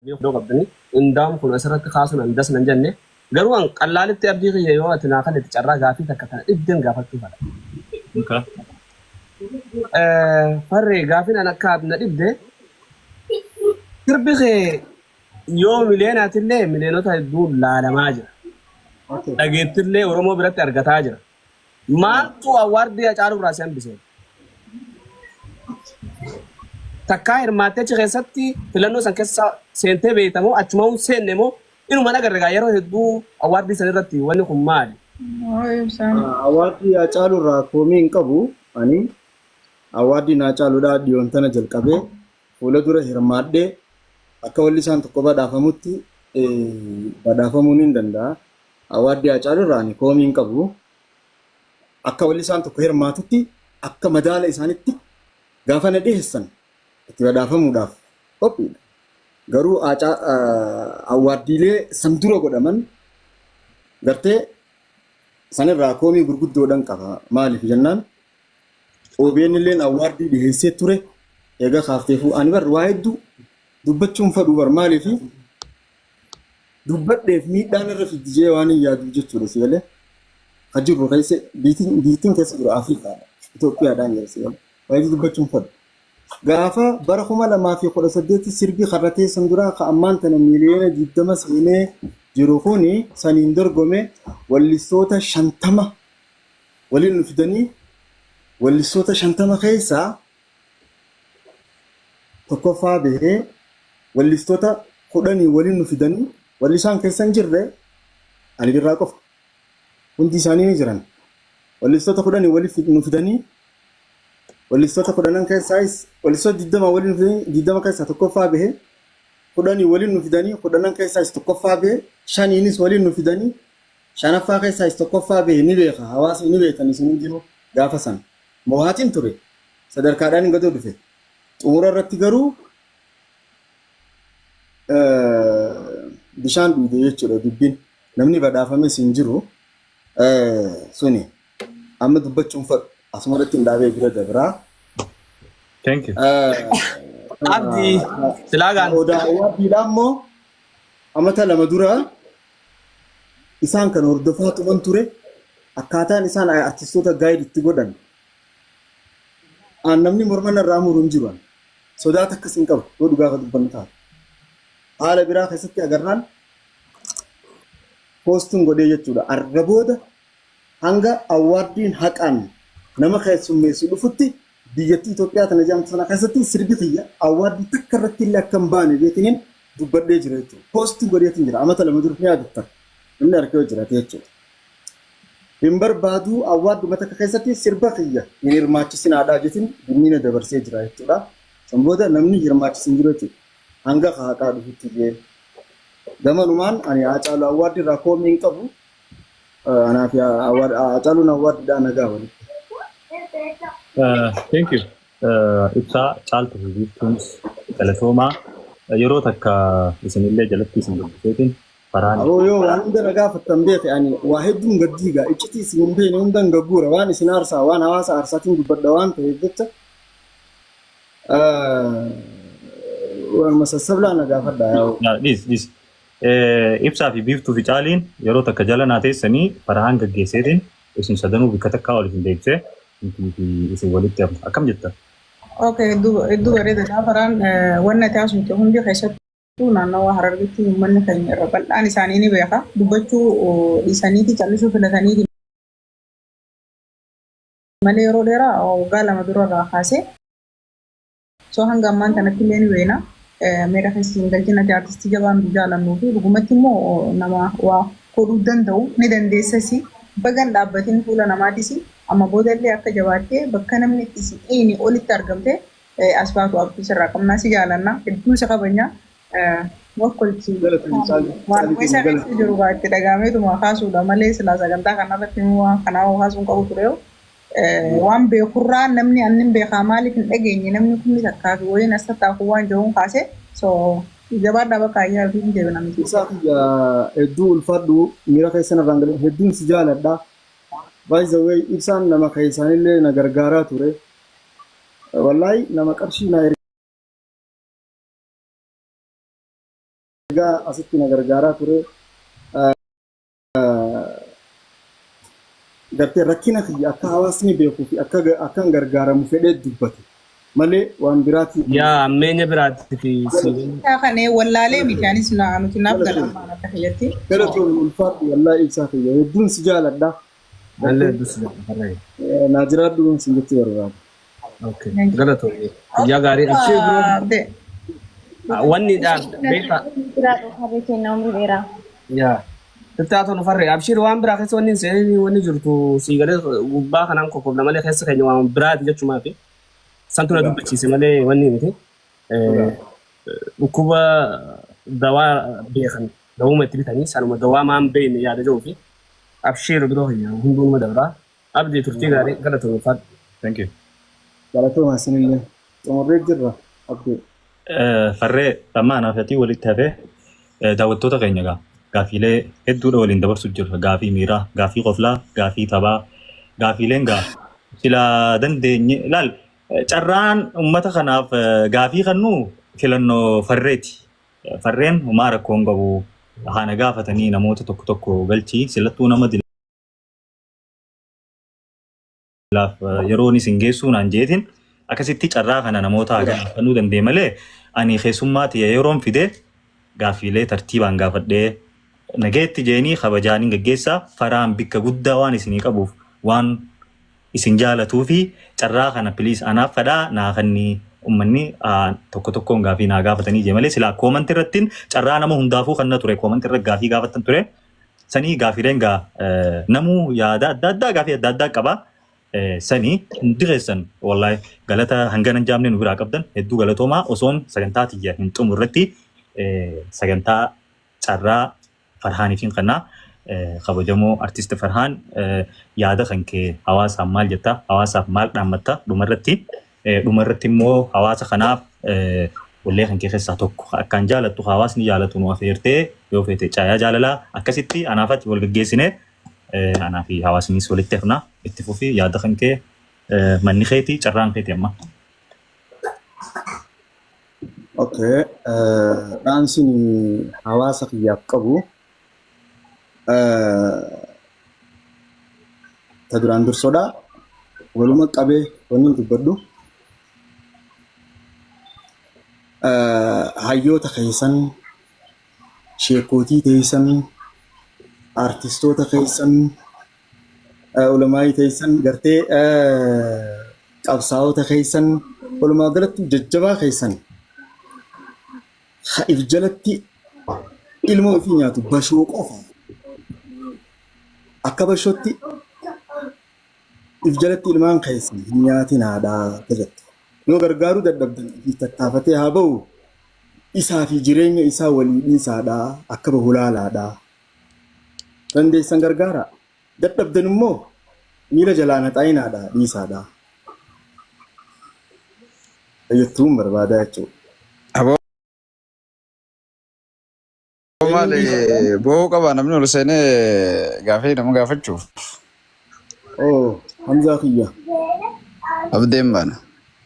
Doo qabdanii indaam kun asirratti kaasuun andas nan jenne garuu an qallaalitti abdii kiyya yoo ati naa kan itti carraa gaafii takka kana dhibdeen gaafachuu fala. Okay. Farree gaafiin an akka na dhibde sirbi kee yoo mileenaatillee mileenota hedduu laalamaa jira. Okay. Dhageettillee Oromoo biratti argataa jira. Maaltu awwaardii Hacaaluu irraa si hambisee? Takkaa hirmaattee keessatti filannoo san keessa seentee beektamoo achuma seenne moo inuma nagarreegaa yeroo hedduu awwaardii san irratti wanni kun maali? Awwaardii Hacaaluu irraa koomii hin qabu ani awwaardiin Hacaaluudhaa dhiyoon tana jalqabee fuula dura hirmaadhee akka walli isaan tokko badhaafamutti badhaafamuun hin danda'a. Awwaardii Hacaaluu irraa ani koomii hin qabu. Akka walli isaan tokko hirmaatutti akka madaala isaanitti gaafa na dhiyeessan itti badhaafamuudhaaf qophiidha. Garuu awwaardiilee san dura godhaman gartee sanirraa koomii gurguddoodhaan qaba. Maaliif jennaan OBN illeen awwaardii dhiyeessee ture eega kaafteefuu ani bar waa hedduu dubbachuun fadhu bar maaliif dubbadheef miidhaan irra fidijee waan hin yaadu jechuudha si'alee. Hajjirru keessa biitiin keessa jiru Afrikaadha. Itoophiyaadhaan jira si'alee. Waa hedduu dubbachuun fadhu. Gaafa bara 2018 sirbi karratee san duraa ka ammaan tana miliyoona 20 seenee jiru kuni saniin dorgome wallistoota 50 waliin nu fidanii wallistoota 50 keessaa tokkoffaa bahee wallistoota 10 waliin nu fidanii wallisaan keessa hin jirre ani birraa qofa hundi isaanii ni jiran wallistoota 10 waliin nu fidanii wallistoota 10 keessaayis wallistoota 20 waliin nu fidanii 20 keessaa tokkoffaa bahee 10 waliin nu fidanii 10 keessaayis tokkoffaa bahee 5nis waliin nu fidanii 5ffaa keessaayis tokkoffaa bahee ni beeka hawaasni ni beekan isin jiru gaafa san mo'aatiin ture sadarkaadhaan hin gadoo dhufe xumura irratti garuu bishaan dhuudee jechuudha dubbiin namni badhaafames hin jiru suni amma dubbachuun fadhu asuma irratti hin dhaabee bira dabraa. Thank you. Abdii silaagaan Awwaardiidhaan immoo amata lama dura isaan kan hordofaa turan ture akkaataan isaan artistoota gaayid itti godhan namni morma irraa muru hin jiru sodaata akkas hin qabu yoo dhugaa kan dubbannu taate. Haala biraa keessatti agarraan poostiin godhee jechuudha. Arga booda hanga awwaardiin haqaan nama keessummeessu dhufutti biyyattii Itoophiyaa tana jedhamtu sana keessatti sirbi xiyya awwaardii takka irratti illee akka hin baane beekaniin dubbadhee jira jechuudha. Poostii godheetiin jira. Amata lama dura ni yaadattan. Inni harkee jiraate jechuudha. Hin barbaadu awwaarduma takka keessatti sirba xiyya hin hirmaachisinaadhaa jetiin gumiina dabarsee jira jechuudha. San booda namni hirmaachisin jiru jechuudha. Hanga haqaa dhufutti illee gamanumaan ani Hacaaluu awwaardii irraa koomii hin qabu. Anaaf Hacaaluun awwaardiidhaa nagaa walitti. Thank you. Ibsaa caaltu hojjechuunis galatoomaa yeroo takka isinillee jalatti isin dubbiseetiin baraan. Yoo waan hunda nagaa fattan beeke ani waa hedduun gaddiigaa iccitii isin hin beekne hundan gagguura waan isin aarsaa waan hawaasa aarsaatiin dubbadha waan ta'eef jecha waan masasablaa nagaa fadhaa. Dhis. Ibsaa fi biiftuu fi caaliin yeroo takka jala naa teessanii faraan gaggeesseetiin isin sadanuu bikka takkaa waliin deebisee isin walitti hafu. Akkam jetta? Okay, hedduu bareedaadha. Faraan wanna taasifte hundi keessattuu naannawaa Harargeetti uummanni keenya irra bal'aan isaanii ni beeka. Dubbachuu dhiisaniiti callisuu filataniiti. Malee yeroo dheeraa waggaa lama dura irraa kaasee soo hanga ammaan kanatti illee ni beena. Meeshaa keessatti galchina artistii jabaan jaalannuu fi dhugumatti immoo nama waa godhuu danda'u ni dandeessasi. Bagan dhaabbatiin fuula namaatis amma booda illee akka jabaattee bakka namni itti si'eeni olitti argamte as baatu abdii sirraa qabnaa si jaalanna hedduu isa kabanya wakkolchi waan isa keessa jiru itti dhagaameetuma kaasuudha malee silaa sagantaa kanarratti waan kanaa kaasuun qabu ture waan beekurraa namni annin beekaa maaliif hin dhageenye namni kun takkaa fi waliin as tattaafuu waan jiruun kaase so jabaadhaa bakka ayyaa fi hin deebinamti. Isaa hedduu ulfaadhu miira keessan irraan galee hedduun si jaaladha. By the way ibsaan nama keessanillee na gargaaraa ture. Wallahi nama qarshii na asitti na gargaaraa ture. Gartee rakkina kiyya akka hawaasni beekuu fi akkan gargaaramu fedhee dubbate malee waan biraati. Yaa ammeenya biraatti fi Kana wallaalee mitaanis nuti naaf galama akka fayyatti. Galatoon ulfaatu wallaahi ibsaa kiyya hedduun si jaaladha. mallee dursuu farree. Naa jiraadhu sin jetti barbaada. Okay. Galatoon yaa gaarii achii biroo wanni dhaan beektaa. Jiraadhu harree kennaa umrii dheeraa. Yaa. Taatoo nu farree abshir waan biraa keessa wanni seenii wanni jirtu siigalee gubbaa kanaan qoqqoodna malee keessa keenya waan biraati jechumaa fi santu na dubbachiise malee wanni miti. Dhukkuba dawaa beekan dawuma itti bitanii sanuma dawaa maan beekne yaada jiruu fi abshir biroo hunduuma dabraa abdii turtii gaarii galatoon ulfaadhu. Thank you. Galatoo maasinillee xumurree jirra abdii. Farree dhammaan hafatii walitti hafee daawwattoota keenya gaa. Gaafiilee hedduudha waliin dabarsuuf jirra. Gaafii miiraa, gaafii qoflaa, gaafii taphaa, gaafiileen gaa sila dandeenye ilaal carraan uummata kanaaf gaafii kannuu filannoo farreeti. Farreen homaa rakkoo hin qabu haana gaafatanii namoota tokko tokko galchii silattuu nama dilaaf yeroon isin geessuu naan jeetiin akkasitti carraa kana namoota gaafannuu danda'e malee ani keessummaati yeroon fidee gaafiilee tartiibaan gaafadhee nageetti jeenii kabajaaniin gaggeessaa faraan bikka guddaa waan isinii qabuuf waan isin jaalatuu fi carraa kana piliis anaaf fadhaa naa kannii ummanni tokko tokkoon gaafii naa gaafatanii jee malee silaa koomantii irrattiin carraa nama hundaafuu kan ture koomantii irra gaafii gaafatan ture sanii gaafiileen gaa namuu yaada adda addaa gaafii adda addaa qaba sanii hundi keessan wallahi galata hangana hin jaamne nu biraa qabdan hedduu galatoomaa osoon sagantaa tiyya hin xumurretti sagantaa carraa Farhaaniifin kannaa kabajamoo artisti Farhaan yaada kan kee hawaasaaf maal jetta hawaasaaf maal dhaammatta dhumarratti immoo hawaasa kanaaf wallee kan kee keessaa tokko akkaan jaalattu hawaasni jaalatu nu afeertee yoo feete caayaa jaalalaa akkasitti anaafatti wal gaggeessine anaa fi hawaasnis walitti hafna itti fufii yaada kan kee manni keetii carraan keetii amma. Okay, dhaamsi hawaasa kiyyaaf qabu ta duraan dursoodha waluma qabee wanni dubbadhu hayyoota keessan sheekootii teessan artistoota keessan ulamaayii teessan gartee qabsaa'ota keessan walumaa galatti jajjabaa keessan if jalatti ilma ofii nyaatu bashoo qofa akka bashootti if jalatti ilmaan keessan hin nyaatin haadhaa jalatti yoo gargaaruu dadhabdan fi tattaafatee haa ba'u isaa fi jireenya isaa walii dhiisaadhaa akka bahu laalaadhaa dandeessan gargaara dadhabdan immoo miila jalaan haxaayinaadhaa dhiisaadhaa jettuun barbaadaa jechuudha. Maali boo qaba namni ol seenee gaafii nama gaafachuuf. Oh, Hamza kiyya. Abdeen baana.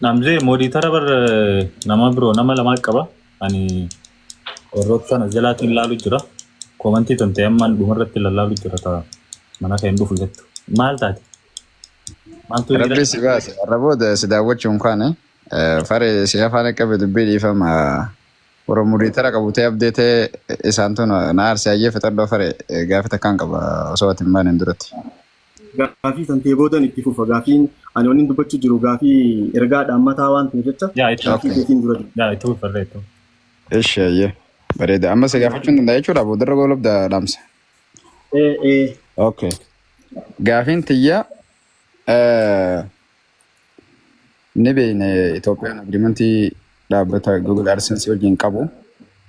Namzee mooditara bar nama biroo nama lamaa qaba. Ani warroota sana jalaatiin ilaalu jira. Koomantii tante ammaan dhumarratti lallaalu jira ta'a. Mana kan dhufu jettu. Maal taate? Rabbi si baase. Arrabooda si daawwachuun kaane. Faree si afaan qabe dubbii dhiifama. Oromoo tara qabutee abdeetee isaan tun na arsaayyee fixadhoo fare gaafii kan qaba osoo ati hin baaneen duratti. Gaafii tantee boodan itti fufa gaafiin ani waliin dubbachuu jiru gaafii ergaa dhaammataa waan ta'eef jecha. Yaa itti fufarreetu. Ishee bareeda amma si gaafachuun danda'a jechuudha boodarra goolabda dhaamsa. Okay. Gaafiin tiyya ni beekne Itoophiyaan agriimentii dhaabbata Google AdSense wajjin qabu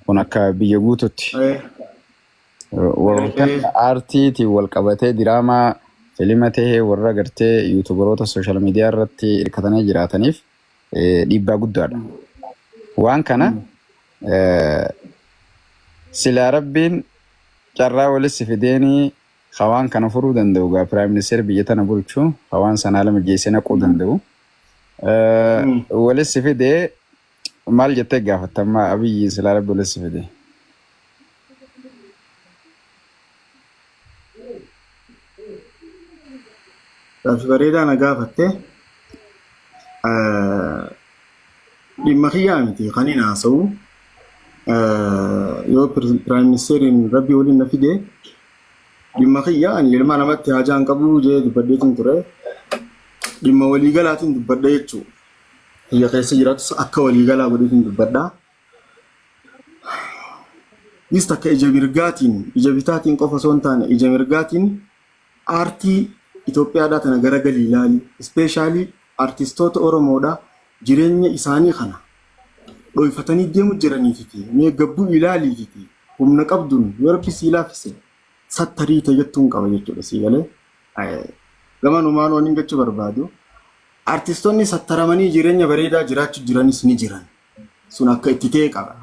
kun akka biyya guututti warreen aartiitiin wal qabatee diraamaa filima tahee warra gartee yuutuubaroota sooshaal miidiyaa irratti hirkatanii jiraataniif dhiibbaa guddaadha. Waan kana silaa rabbiin carraa walitti fideenii hawaan kana furuu danda'u gaa piraayim ministeer biyya tana bulchuu hawaan sanaa lama geessee naquu danda'u. Walitti fidee maal jettee gaafatammaa abiyyi silaa rabbi walitti fide. Gaaffii bareedaa na gaafatte. Dhimma kiyyaa miti kan hin haasa'u. Yoo Piraayim Ministeeriin Rabbi waliin na fide dhimma kiyyaa ani ilma namatti haajaan qabu jee dubbadheetiin ture. Dhimma waliigalaatiin dubbadha jechuudha. Biyya keessa jiraatus akka waliigalaa godheetiin dubbadha. Nis takka ija mirgaatiin, ija bitaatiin qofa osoo hin taane ija mirgaatiin aartii Itoophiyaadhaa tana garagalii ilaali. Ispeeshaalii aartistoota Oromoodhaa jireenya isaanii kana dho'ifatanii deemu jiraniititi. Mee gabbuu ilaaliititi. Humna qabduun yoo rabbi sii laaffise sattarii tayyattuun qaba jechuudha sii galee. Gamanumaan waan hin jechuu barbaadu. Aartistoonni sattaramanii jireenya bareedaa jiraachuu jiranis ni jiran. Sun akka itti ta'e qaba.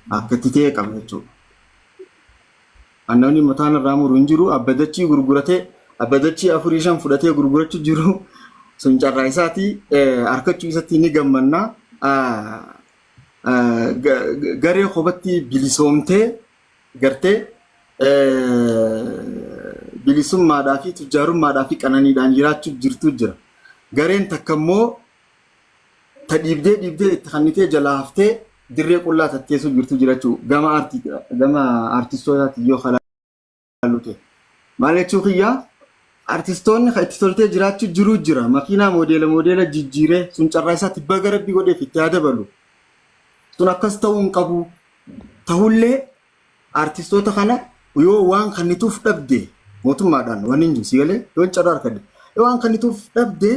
Akka itti ta'e qaba jechuudha. Annamni mataan irraa muru hin jiru abbadachii gurguratee abbadachii 4-5 fudhatee gurgurachuu jiru sun carraa isaatii harkachuu isatti ni gammannaa. Garee kophaatti bilisoomtee gartee bilisummaadhaa fi tujjaarummaadhaa fi qananiidhaan jiraachuu jirtu jira. Gareen takka immoo ta dhiibdee itti kannitee jalaa haftee dirree qullaa tatteessuu jirtu jiraachuu gama aartistootaati yoo kalaalute. Maal jechuu kiyyaa aartistoonni kan itti toltee jiraachuu jiru jira. Makiinaa modeela jijjiiree sun carraa isaatti baga rabbii godheef itti haa dabalu. Sun akkas ta'uu hin qabu. Ta'ullee aartistoota kana yoo waan kannituuf dhabde mootummaadhaan waan hin jiru si galee yoo hin carraa harkadde yoo waan kannituuf dhabde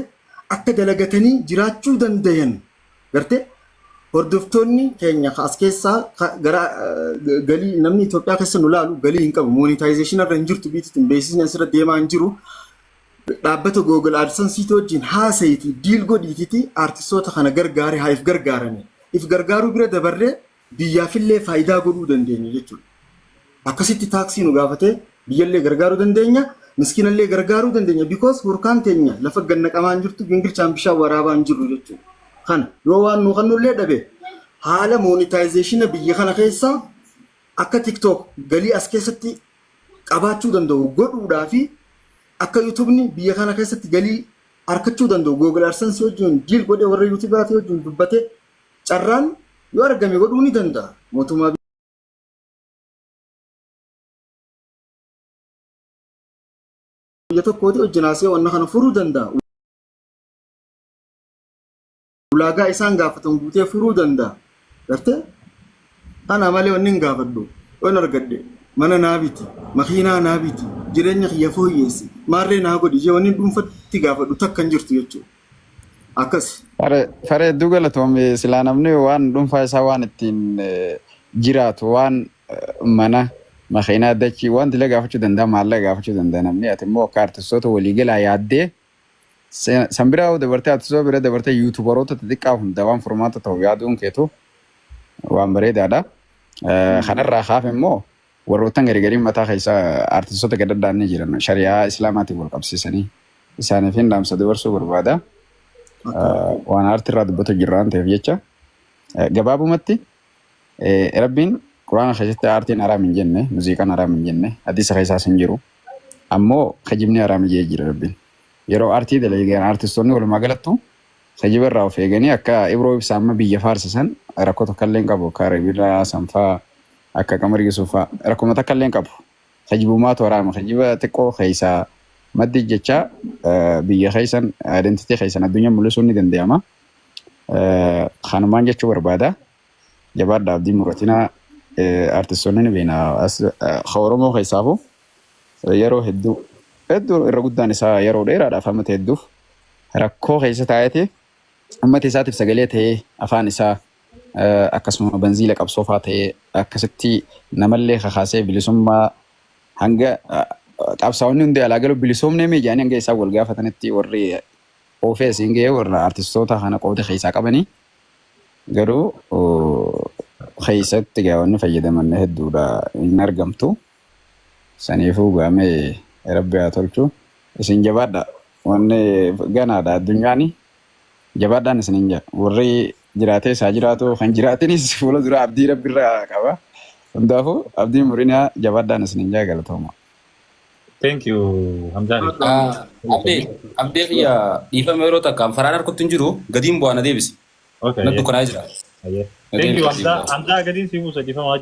akka dalagatanii jiraachuu danda'an gartee hordoftoonni keenya as keessaa gara galii namni Itoophiyaa keessa nu laalu galii hin qabu. Monetization irra hin jirtu biitiin beeksisni asirra deemaa hin jiru. Dhaabbata Google AdSense wajjin haasa'iti diil godhiititi aartistoota kana gargaare haa if gargaarani. If gargaaruu bira dabarree biyyaafillee faayidaa godhuu dandeenya jechuudha. Akkasitti taaksii nu gaafate biyyallee gargaaruu dandeenya, miskiinallee gargaaruu dandeenya because burkaan teenya lafa gannaqamaa hin jirtu gingilchaan bishaan waraabaa hin jiru jechuudha. Kana yoo waan nu kannullee dhabe haala monetization biyya kana keessa akka TikTok galii as keessatti qabaachuu danda'u godhuudhaa fi akka YouTube'ni biyya kana keessatti galii harkachuu danda'u Google AdSense wajjin diil godhee warra YouTube'aa wajjin dubbate carraan yoo argame godhuu ni danda'a. Mootummaa biyya tokkooti wajjin haasee waan kana furuu danda'a. Ulaagaa isaan gaafatan guutee furuu danda'a. Gartee kana malee wanni hin gaafadhu. Waan argadde mana naa biti, makiinaa naa biti, jireenya kiyya fooyyeessi, maarree naa godhi jee wanni dhuunfatti gaafadhu takka hin jirtu jechuudha. Akkas. Faree hedduu galatoome silaa namni waan dhuunfaa isaa waan ittiin jiraatu waan mana makiinaa dachii waan dilee gaafachuu danda'a maallaqa gaafachuu danda'a namni ati immoo akka aartistoota waliigalaa yaaddee Sambiraa dabartee aartistoota bira dabartee yuutuubaroota xixiqqaa hunda waan furmaata ta'u yaaduun keetu waan bareedaadha. Kanarraa hafe immoo warroottan gariin mataa keessaa aartistoota gadaddaan ni jiran shari'aa islaamaatiin wal qabsiisanii isaaniif hin dhaamsa dabarsuu barbaada. Waan aartiirraa dubbatu jirraan ta'eef jecha gabaabumatti rabbiin quraana keessatti aartiin haraam hin jenne muuziqaan haraam hin jenne hadiisa keessaas hin jiru ammoo kijibni haraam jee jira rabbiin. Yeroo aartii dalagaan aartistoonni walumaa galattu kijiba irraa of eeganii akka Ibroo Ibsaa amma biyya faarsisan rakkoo tokko illee hin qabu akka Rabiilaa Sanfaa akka Qamar Yusuufaa rakkoo takka illee hin qabu. Kijibumaatu haraama kijiba xiqqoo keessaa maddi jecha biyya keessan identitii keessan addunyaa mul'isuun ni danda'ama. Kanumaan jechuu barbaada. Jabaadha abdii muratinaa aartistoonni ni beena Oromoo keessaafu yeroo hedduu irra guddaan isaa yeroo dheeraadhaaf amma hedduuf rakkoo keessa taa'ee ummata isaatiif sagalee ta'ee afaan isaa akkasuma banziila qabsoofaa ta'ee akkasitti namallee kakaasee bilisummaa hanga qabsaa'onni hundi alaa galu bilisoomnee miidiyaanii hanga isaa wal gaafatanitti warri oofees hin ga'e warra aartistoota kana qooda keessaa qabanii garuu keessatti gaawwanni fayyadaman hedduudha hin argamtu. Saniifuu gaamee Rabbi haa tolchu. Isin jabaadha. Wanni ganaadha addunyaani. Jabaadhaan isin hin jira. Warri jiraatee isaa jiraatu kan jiraatinis fuula dura abdii Rabbi irraa qaba. Hundaafuu abdii murinaa jabaadhaan isin hin jira galatooma. Thank you Hamza. Abdee xiyya dhiifama yeroo takkaan faraan harkutti hin jiru gadiin bu'aa na deebisi. Okay. Naddu kanaa jira. Thank you Hamza. Hamza gadin si musa di fama.